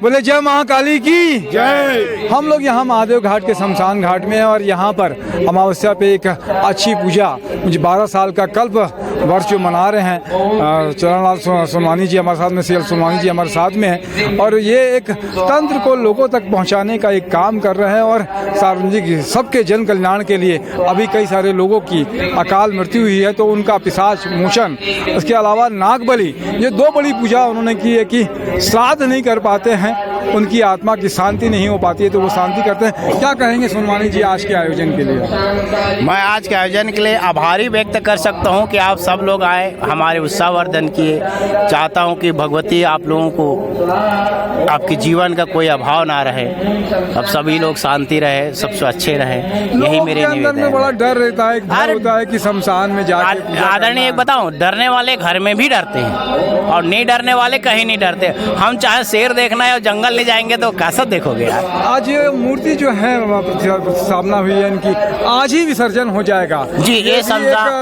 बोले जय महाकाली की जय। हम लोग यहाँ महादेव घाट के शमशान घाट में हैं और यहाँ पर अमावस्या पे एक अच्छी पूजा, मुझे 12 साल का कल्प वर्ष जो मना रहे हैं। चरणलाल सोनवानी जी हमारे साथ में, CL सोनवानी जी हमारे साथ में हैं और ये एक तंत्र को लोगों तक पहुँचाने का एक काम कर रहे हैं और सार्वजनिक सबके जन कल्याण के लिए। अभी कई सारे लोगों की अकाल मृत्यु हुई है तो उनका पिशाच मोचन, इसके अलावा नाग बलि, ये 2 बड़ी पूजा उन्होंने की है कि श्राद्ध नहीं कर पाते हैं, उनकी आत्मा की शांति नहीं हो पाती है तो वो शांति करते हैं। क्या कहेंगे सोनवानी जी आज के आयोजन के लिए? मैं आज के आयोजन के लिए आभारी व्यक्त कर सकता हूं कि आप सब लोग आए, हमारे उत्साहवर्धन किए। चाहता हूं कि भगवती आप लोगों को, आपके जीवन का कोई अभाव ना रहे, अब सभी लोग शांति रहे, सबसे अच्छे रहे, यही मेरे निवेदन है। बड़ा डर रहता है, डर होता है कि शमशान में जाके। आदरणीय एक बताऊं, डरने वाले घर में भी डरते हैं और नहीं डरने वाले कहीं नहीं डरते। हम चाहे शेर देखना है और जंगल ले जाएंगे तो कैसा देखोगे यार। आज ये मूर्ति जो है स्थापना हुई है इनकी, आज ही विसर्जन हो जाएगा जी। ये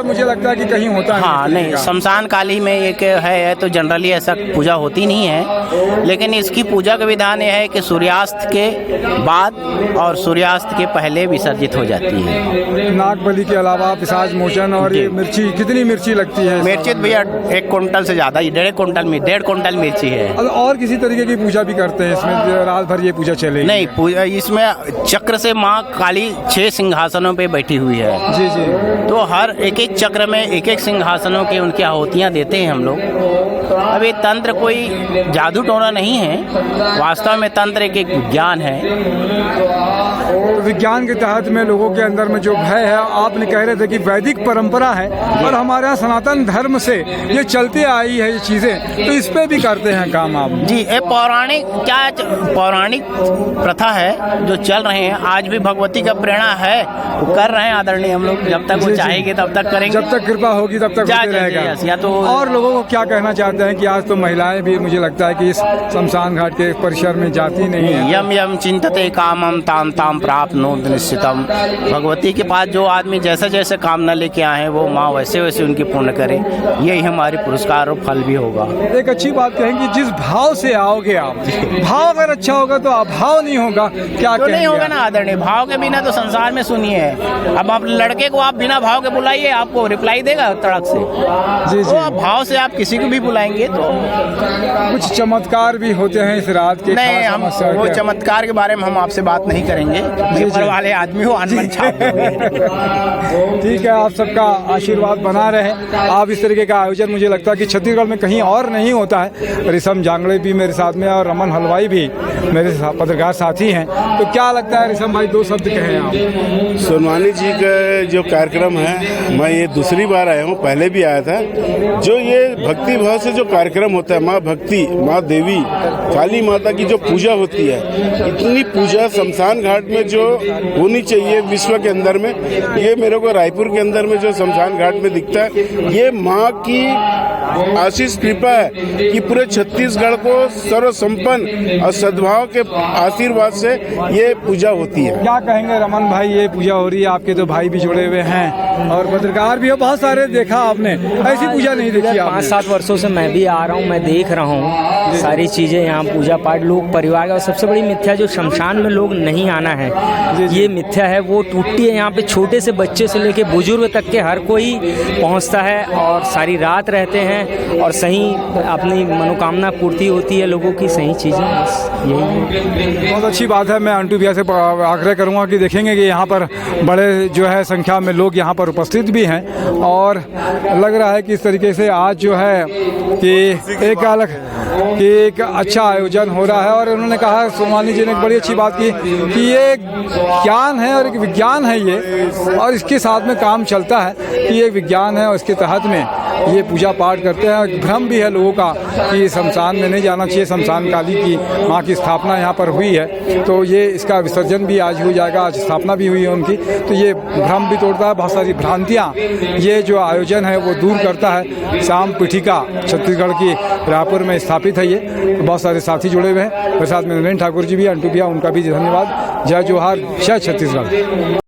मुझे लगता है कि कहीं होता है। हाँ नहीं, शमशान काली में एक है तो जनरली ऐसा पूजा होती नहीं है, लेकिन इसकी पूजा का विधान यह है कि सूर्यास्त के बाद और सूर्यास्त के पहले विसर्जित हो जाती है। नाग बलि के अलावा पिशाच मोचन और ये मिर्ची, कितनी मिर्ची लगती है? मिर्ची भैया 1 कुंटल से ज्यादा, 1.5 कुंटल मिर्ची है। और किसी तरीके की पूजा भी करते हैं इसमें? रात भर ये पूजा चलेगी? नहीं, पूजा इसमें चक्र से माँ काली 6 सिंहासनों पे बैठी हुई है। जी जी। तो हर एक चक्र में एक सिंहासनों के उनकी आहुतियाँ देते हैं हम लोग। अब ये तंत्र कोई जादू टोना नहीं है, वास्तव में तंत्र एक विज्ञान है। विज्ञान के तहत में लोगों के अंदर में जो भय है, आपने कह रहे थे कि वैदिक परंपरा है और हमारे यहाँ सनातन धर्म से ये चलती आई है ये चीजें, तो इस पे भी करते हैं काम आप? जी, ये पौराणिक प्रथा है जो चल रहे हैं। आज भी भगवती का प्रेरणा है, वो कर रहे हैं आदरणीय हम लोग। जब तक वो चाहेंगे तब तक करेंगे, जब तक कृपा होगी तब तक होते रहेगा। या तो और लोगों को क्या कहना चाहते हैं कि आज तो महिलाएं भी, मुझे लगता है कि इस शमशान घाट के परिसर में जाती नहीं है। यम यम चिंतते कामम ताम ताम प्राप्नोत निश्चितम। भगवती के पास जो आदमी जैसे जैसे कामना लेके आए हैं वो माँ वैसे वैसे उनकी पूर्ण करे, यही हमारे पुरस्कार और फल भी होगा। एक अच्छी बात कहेंगे, जिस भाव से आओगे आप, भाव अगर अच्छा होगा तो अभाव नहीं होगा। क्या तो नहीं होगा ना आदरणीय, भाव के बिना तो संसार में सुनिए। अब आप लड़के को आप बिना भाव के बुलाइए, आपको रिप्लाई देगा तड़क से। जी जी। तो भाव से आप किसी को भी बुलाएंगे तो कुछ चमत्कार भी होते हैं इस रात के? नहीं, हम वो चमत्कार के बारे में हम आपसे बात नहीं करेंगे। ऊपर वाले आदमी हो अनबन छाप ठीक है, आप सबका आशीर्वाद बना रहे। आप इस तरीके का आयोजन, मुझे लगता है कि छत्तीसगढ़ में कहीं और नहीं होता है। ऋषम जांगड़े भी मेरे साथ में और रमन हलवाई भी मेरे पत्रकार साथी हैं। तो क्या लगता है ऋषम भाई, 2 शब्द कहें आप? सोनवानी जी का जो कार्यक्रम है, मैं ये दूसरी बार आया हूँ, पहले भी आया था। जो ये भक्ति भाव से जो कार्यक्रम होता है, माँ भक्ति, माँ देवी काली माता की जो पूजा होती है, इतनी पूजा शमशान घाट में जो होनी चाहिए विश्व के अंदर में, ये मेरे को रायपुर के अंदर में जो शमशान घाट में दिखता है, ये माँ की आशीष कृपा है कि पूरे छत्तीसगढ़ को सर्व संपन्न और सद्भाव के आशीर्वाद से ये पूजा होती है। क्या कहेंगे रमन भाई, ये पूजा हो रही है, आपके तो भाई भी जुड़े हुए हैं और पत्रकार भी हो, बहुत सारे देखा आपने, ऐसी पूजा नहीं देखी आपने? 5-7 वर्षों से मैं भी आ रहा हूँ, मैं देख रहा हूँ सारी चीजें यहाँ, पूजा पाठ, लोग परिवार। और सबसे बड़ी मिथ्या जो शमशान में लोग नहीं आना है, ये मिथ्या है, वो टूटती है। यहाँ पे छोटे से बच्चे से लेके बुजुर्ग तक के हर कोई पहुँचता है और सारी रात रहते हैं और सही अपनी मनोकामना पूर्ति होती है लोगों की, सही चीज़ें यही। बहुत अच्छी बात है। मैं अंटू भैया से आग्रह करूँगा कि देखेंगे कि यहाँ पर बड़े जो है संख्या में लोग यहाँ पर उपस्थित भी हैं और लग रहा है कि इस तरीके से आज जो है कि एक अच्छा आयोजन हो रहा है। और उन्होंने कहा, सोनवानी जी ने एक बड़ी अच्छी बात की कि ये ज्ञान है और एक विज्ञान है ये, और इसके साथ में काम चलता है कि ये विज्ञान है और इसके तहत में ये पूजा पाठ करते हैं। भ्रम भी है लोगों का कि शमशान में नहीं जाना चाहिए, शमशान काली की माँ की स्थापना यहाँ पर हुई है तो ये इसका विसर्जन भी आज हो जाएगा, आज स्थापना भी हुई है उनकी, तो ये भ्रम भी तोड़ता है। बहुत सारी भ्रांतियाँ ये जो आयोजन है वो दूर करता है। शाम पीठिका छत्तीसगढ़ की रायपुर में स्थापित है ये, बहुत सारे साथी जुड़े हुए हैं। मेरे साथ में नरेंद्र ठाकुर जी भी, अंटू भैया, उनका भी धन्यवाद। जय जोहार, जय छत्तीसगढ़।